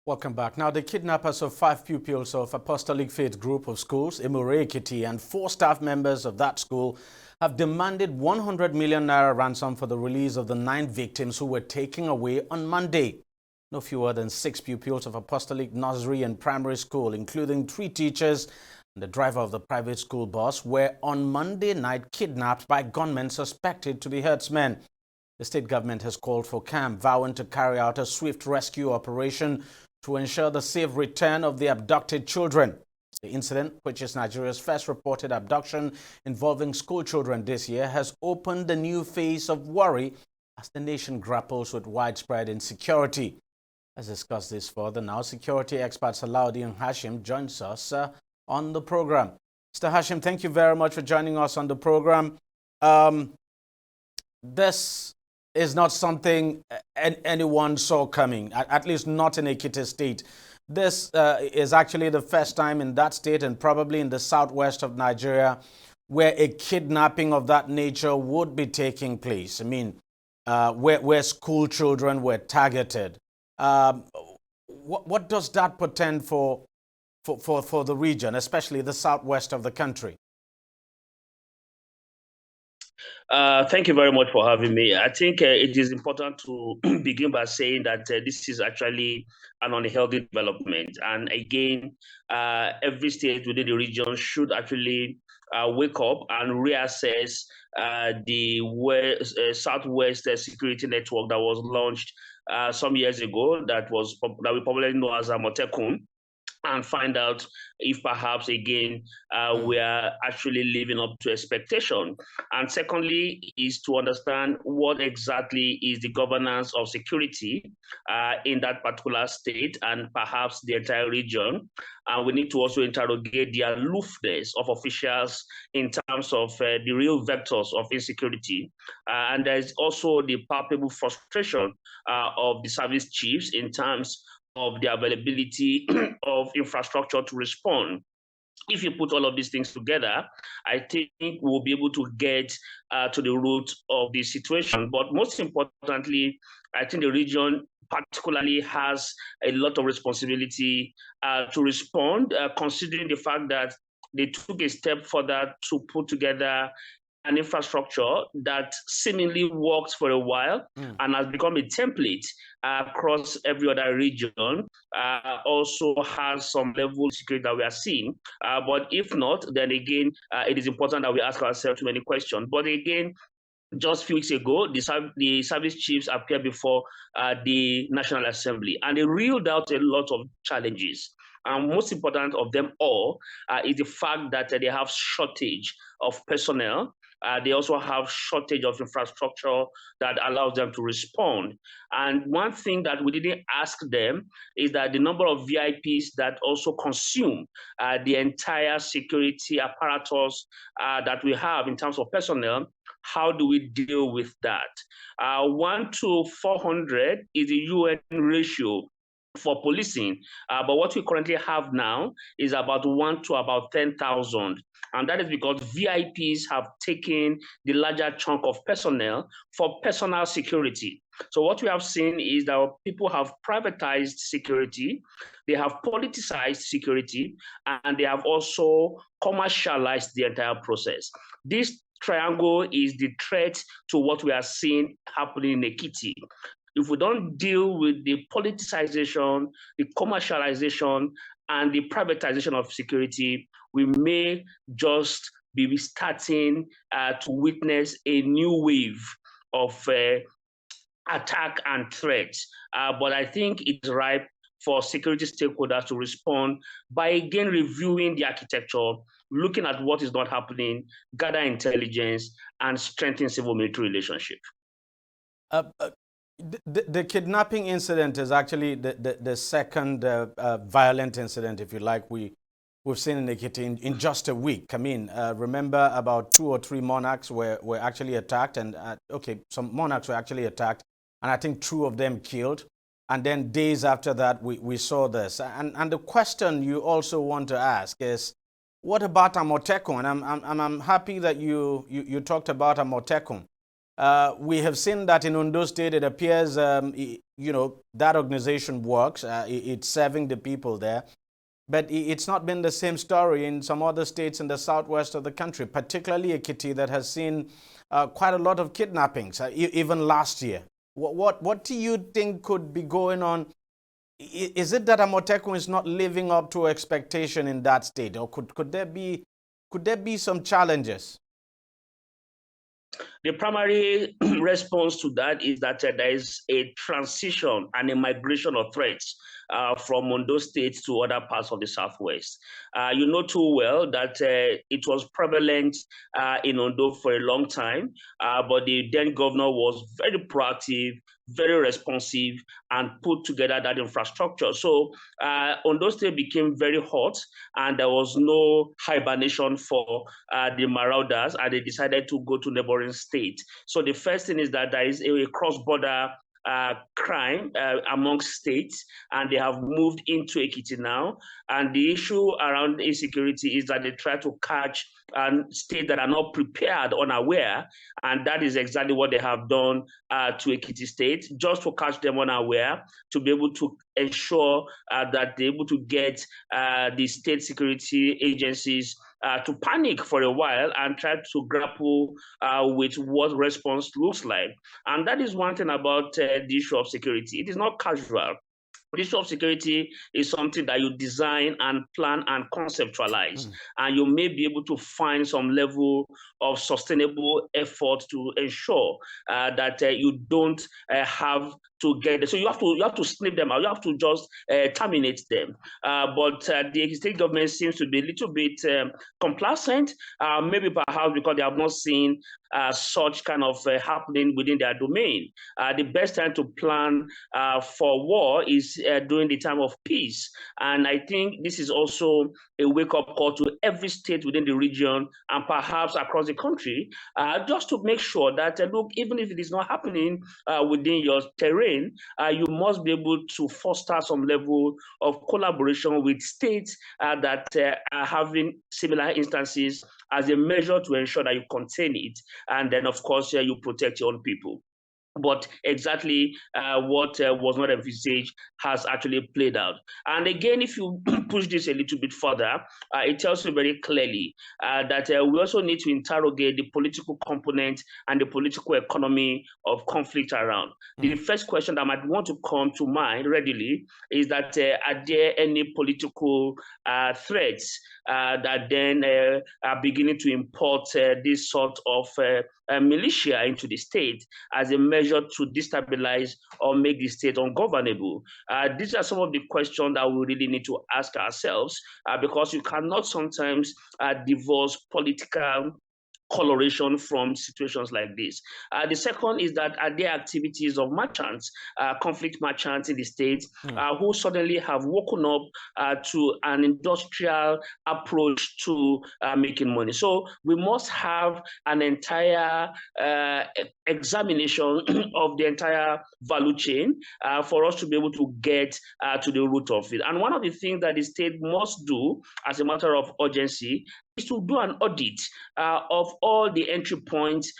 Welcome back. Now, the kidnappers of 5 pupils of Apostolic Faith Group of Schools, Ekiti, and 4 staff members of that school have demanded 100 million naira ransom for the release of the 9 victims who were taken away on Monday. No fewer than 6 pupils of Apostolic Nursery and Primary School, including 3 teachers and the driver of the private school bus, were on Monday night kidnapped by gunmen suspected to be herdsmen. The state government has called for CAM, vowing to carry out a swift rescue operation to ensure the safe return of the abducted children. The incident, which is Nigeria's first reported abduction involving school children this year, has opened a new phase of worry as the nation grapples with widespread insecurity. Let's discuss this further now. Security expert Salahuddin Hashim joins us on the program. Mr. Hashim, thank you very much for joining us on the program. This is not something anyone saw coming, at least not in Ekiti State. This is actually the first time in that state and probably in the southwest of Nigeria where a kidnapping of that nature would be taking place. I mean, where school children were targeted. What does that portend for the region, especially the southwest of the country? Thank you very much for having me. I think it is important to begin by saying that this is actually an unhealthy development. And again, every state within the region should actually wake up and reassess the Southwest Security Network that was launched some years ago that we popularly know as Amotekun, and find out if perhaps again we are actually living up to expectation. And secondly is to understand what exactly is the governance of security in that particular state and perhaps the entire region. And we need to also interrogate the aloofness of officials in terms of the real vectors of insecurity. And there's also the palpable frustration of the service chiefs in terms of the availability of infrastructure to respond. If you put all of these things together, I think we'll be able to get to the root of the situation. But most importantly, I think the region particularly has a lot of responsibility to respond, considering the fact that they took a step further to put together an infrastructure that seemingly works for a while and has become a template across every other region, also has some level of security that we are seeing. But if not, then again, it is important that we ask ourselves too many questions. But again, just a few weeks ago, the service chiefs appeared before the National Assembly, and they reeled out a lot of challenges. And most important of them all is the fact that they have shortage of personnel. They also have shortage of infrastructure that allows them to respond. And one thing that we didn't ask them is that the number of VIPs that also consume the entire security apparatus that we have in terms of personnel, how do we deal with that? 1 to 400 is the UN ratio for policing, but what we currently have now is about 1 to about 10,000. And that is because VIPs have taken the larger chunk of personnel for personal security. So what we have seen is that people have privatized security, they have politicized security, and they have also commercialized the entire process. This triangle is the threat to what we are seeing happening in Ekiti. If we don't deal with the politicization, the commercialization, and the privatization of security, we may just be starting to witness a new wave of attack and threats. But I think it's ripe for security stakeholders to respond by again reviewing the architecture, looking at what is not happening, gather intelligence, and strengthen civil-military relationship. The kidnapping incident is actually the second violent incident, if you like, we've seen in Ekiti in just a week. I mean, remember about 2 or 3 monarchs were actually attacked, and some monarchs were actually attacked, and I think 2 of them killed. And then days after that, we saw this. And the question you also want to ask is, what about Amotekun? And I'm happy that you talked about Amotekun. We have seen that in Ondo State, it appears that organization works. It's serving the people there. But it's not been the same story in some other states in the southwest of the country, particularly Ekiti, that has seen quite a lot of kidnappings, even last year. What do you think could be going on? Is it that Amotekun is not living up to expectation in that state, or could there be some challenges? The primary response to that is that there is a transition and a migration of threats from Ondo State to other parts of the Southwest. You know too well that it was prevalent in Ondo for a long time, but the then governor was very proactive, very responsive, and put together that infrastructure. So Ondo State became very hot, and there was no hibernation for the marauders, and they decided to go to neighboring states. So the first thing is that there is a cross-border crime amongst states, and they have moved into Ekiti now. And the issue around insecurity is that they try to catch states that are not prepared, unaware, and that is exactly what they have done to Ekiti State, just to catch them unaware, to be able to ensure that they're able to get the state security agencies to panic for a while and try to grapple with what response looks like. And that is one thing about the issue of security. It is not casual. The issue of security is something that you design and plan and conceptualize, and you may be able to find some level of sustainable effort to ensure that you don't have to get it. So you have to snip them out. You have to just terminate them. But the state government seems to be a little bit complacent, maybe perhaps because they have not seen such kind of happening within their domain. The best time to plan for war is during the time of peace. And I think this is also a wake-up call to every state within the region and perhaps across the country, just to make sure that, look, even if it is not happening within your terrain, you must be able to foster some level of collaboration with states that are having similar instances as a measure to ensure that you contain it. And then, of course, you protect your own people. But exactly what was not envisaged has actually played out. And again, if you push this a little bit further, it tells you very clearly that we also need to interrogate the political component and the political economy of conflict around. The first question that might want to come to mind readily is that are there any political threats that then are beginning to import this sort of militia into the state as a measure to destabilize or make the state ungovernable? These are some of the questions that we really need to ask ourselves, because you cannot sometimes divorce political coloration from situations like this. The second is that are there activities of merchants, conflict merchants in the state, who suddenly have woken up to an industrial approach to making money. So we must have an entire examination of the entire value chain for us to be able to get to the root of it. And one of the things that the state must do as a matter of urgency is to do an audit of all the entry points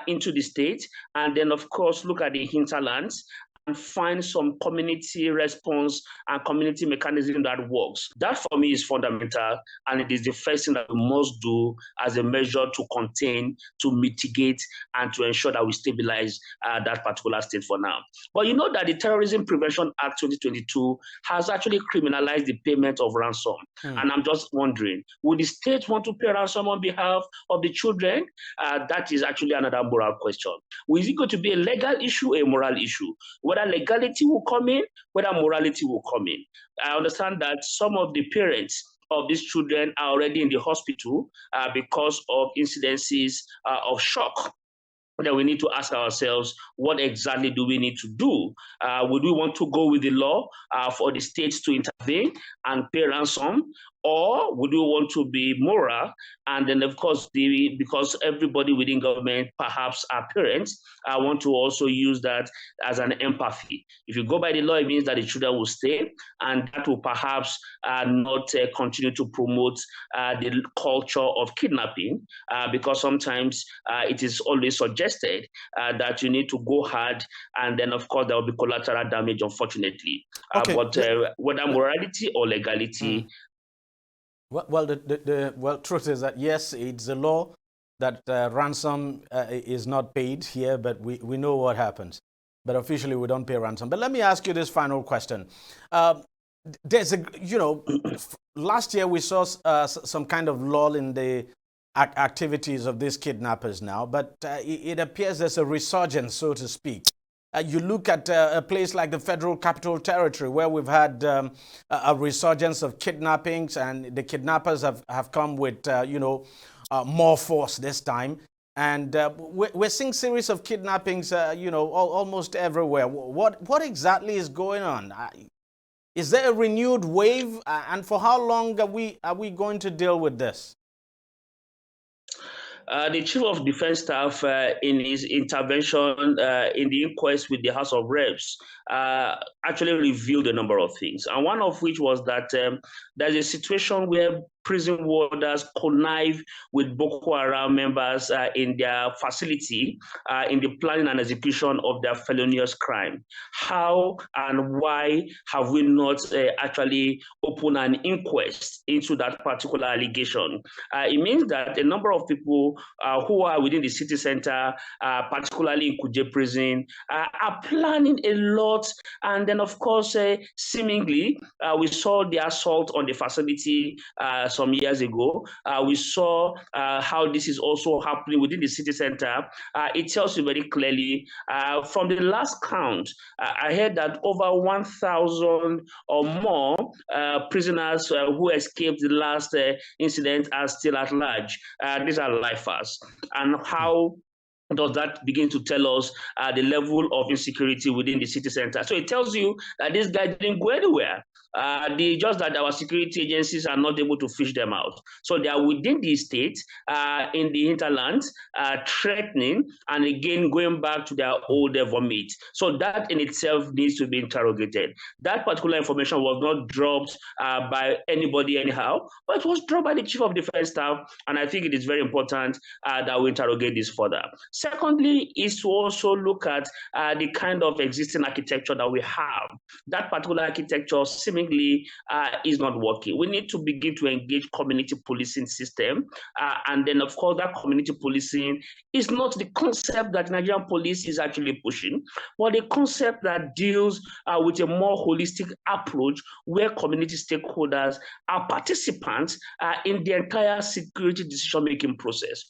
into the state, and then, of course, look at the hinterlands and find some community response and community mechanism that works. That, for me, is fundamental, and it is the first thing that we must do as a measure to contain, to mitigate, and to ensure that we stabilize that particular state for now. But you know that the Terrorism Prevention Act 2022 has actually criminalized the payment of ransom. And I'm just wondering, would the state want to pay ransom on behalf of the children? That is actually another moral question. Is it going to be a legal issue, a moral issue? Whether legality will come in, whether morality will come in. I understand that some of the parents of these children are already in the hospital because of incidences of shock. Then we need to ask ourselves, what exactly do we need to do? Would we want to go with the law for the states to intervene and pay ransom? Or would we want to be moral? And then, of course, because everybody within government, perhaps our parents, want to also use that as an empathy. If you go by the law, it means that the children will stay, and that will perhaps not continue to promote the culture of kidnapping, because sometimes it is always suggested that you need to go hard, and then, of course, there will be collateral damage, unfortunately. Okay. But whether morality or legality, well, truth is that yes, it's a law that ransom is not paid here, but we know what happens. But officially, we don't pay ransom. But let me ask you this final question. There's a, last year we saw some kind of lull in the activities of these kidnappers now, but it appears there's a resurgence, so to speak. You look at a place like the Federal Capital Territory, where we've had a resurgence of kidnappings, and the kidnappers have come with, more force this time. And we're seeing series of kidnappings, almost everywhere. What exactly is going on? Is there a renewed wave? And for how long are we going to deal with this? The Chief of Defense Staff, in his intervention in the inquest with the House of Reps, actually revealed a number of things. And one of which was that there's a situation where prison warders connive with Boko Haram members in their facility in the planning and execution of their felonious crime. How and why have we not actually opened an inquest into that particular allegation? It means that a number of people who are within the city center, particularly in Kuje prison, are planning a lot. And then, of course, seemingly, we saw the assault on the facility some years ago. We saw how this is also happening within the city center. It tells you very clearly from the last count, I heard that over 1,000 or more prisoners who escaped the last incident are still at large. These are lifers. And how does that begin to tell us the level of insecurity within the city center? So it tells you that this guy didn't go anywhere. Just that our security agencies are not able to fish them out. So they are within the state, in the hinterland, threatening, and again going back to their old vomit. So that in itself needs to be interrogated. That particular information was not dropped by anybody anyhow, but it was dropped by the Chief of Defense Staff, and I think it is very important that we interrogate this further. Secondly, is to also look at the kind of existing architecture that we have. That particular architecture seemingly is not working. We need to begin to engage community policing system. And then, of course, that community policing is not the concept that Nigerian police is actually pushing, but a concept that deals with a more holistic approach where community stakeholders are participants in the entire security decision-making process.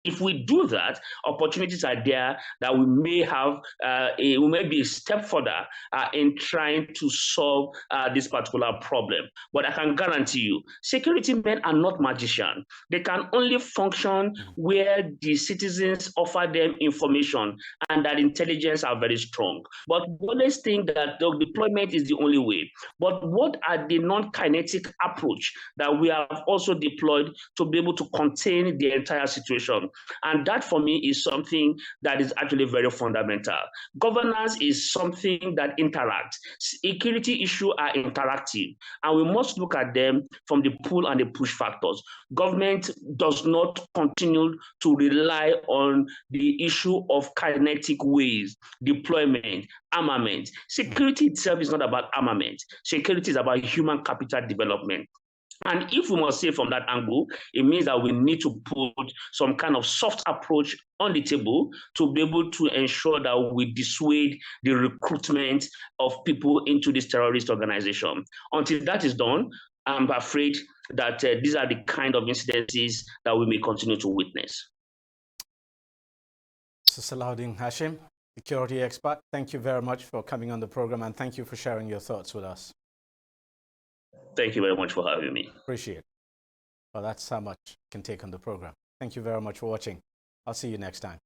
If we do that, opportunities are there that we may have, we may be a step further in trying to solve this particular problem. But I can guarantee you, security men are not magicians. They can only function where the citizens offer them information and that intelligence are very strong. But we always think that the deployment is the only way. But what are the non-kinetic approach that we have also deployed to be able to contain the entire situation? And that for me is something that is actually very fundamental. Governance is something that interacts. Security issues are interactive, and we must look at them from the pull and the push factors. Government does not continue to rely on the issue of kinetic ways, deployment, armament. Security itself is not about armament. Security is about human capital development. And if we must say from that angle, it means that we need to put some kind of soft approach on the table to be able to ensure that we dissuade the recruitment of people into this terrorist organization. Until that is done, I'm afraid that these are the kind of incidences that we may continue to witness. Mr. Salahuddin Hashim, security expert, thank you very much for coming on the program, and thank you for sharing your thoughts with us. Thank you very much for having me. Appreciate it. Well, that's how much you can take on the program. Thank you very much for watching. I'll see you next time.